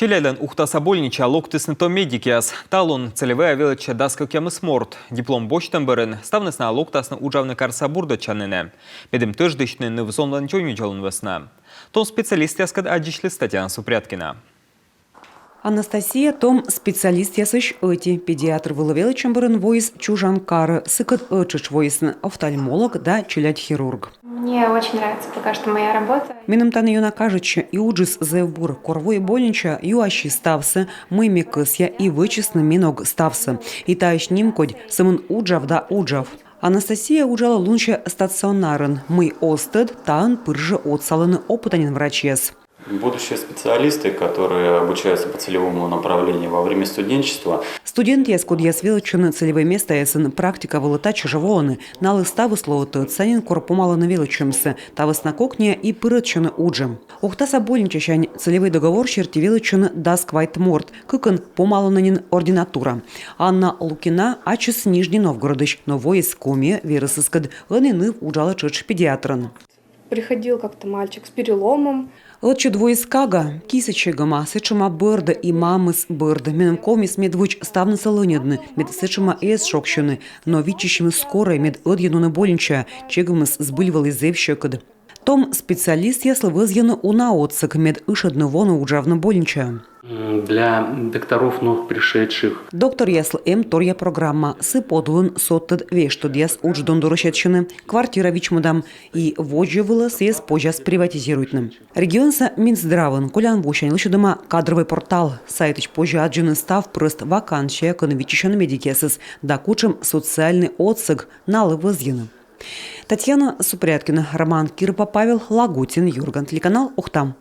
Челяден ухтаса больнича локтысны то медикиас. Талун целевая велича даскал сморт. Диплом бочтан барын ставнысна локтасны уджавны карса бурда чанныне. Бедім тыждышны нывзонлан чойню жалын весна. Том специалист яскад адишлы Татьяна Супряткина. Анастасия Том специалист ясыш эти. Педиатр выловел чемберен войс чужанкары, сыкат эчич войсны, офтальмолог да челядь-хирург. Мне очень нравится пока что моя работа. Минымтан юна кажучи и уджис зевбур корвой больнича юащи ставсы, мыми кысья и вычесны миног ставсы. И таищ нимкодь самын уджав да уджав. Анастасия уджала лунча стационарен. Мы остед таан пыржа отсаланы опытанин врачес. Будущие специалисты, которые обучаются по целевому направлению во время студенчества. Студент яскуд ясвелочен целевое место ясен практика волотача живоны. Налы ставы словоты цанин корпумало навелочемся, тавас на кокне и пырочен уджем. Ухтаса больничащань целевой договор чертивелочен даск вайтморт, кыкан помалананин ординатура. Анна Лукина ачес Нижний Новгородыч, но воис коме вересыскад ланины уджала чеч педиатран. Приходил как-то мальчик с переломом. Лучше двоискага, кисачегама, сечема бырда и мамыс бырда, менем комис медвуч ставны салонедны, мед сечема эс шокщены, но вичищем скорой мед одьяну больнича, чегамыс сбыливал из зевщекад. Том специалист яслы вызьяны унаотсак мед ишадны вону уджавны больнича. Для докторов новых пришедших. Доктор ясл торья программа сы подлын соттад вештуд яс удждон дурощетчины, квартира вичмудам и воджи вылас яс поджас приватизируйтным. Регионса Минздравын, кулян вущань лышудыма кадровый портал, сайтыч позже аджины став прыст вакансия коновичищен медикесыс, да кучем социальный отсыг налы вызьяны. Татьяна Супряткина, Роман Кирпа, Павел Лагутин, Юрган, телеканал Ухтам.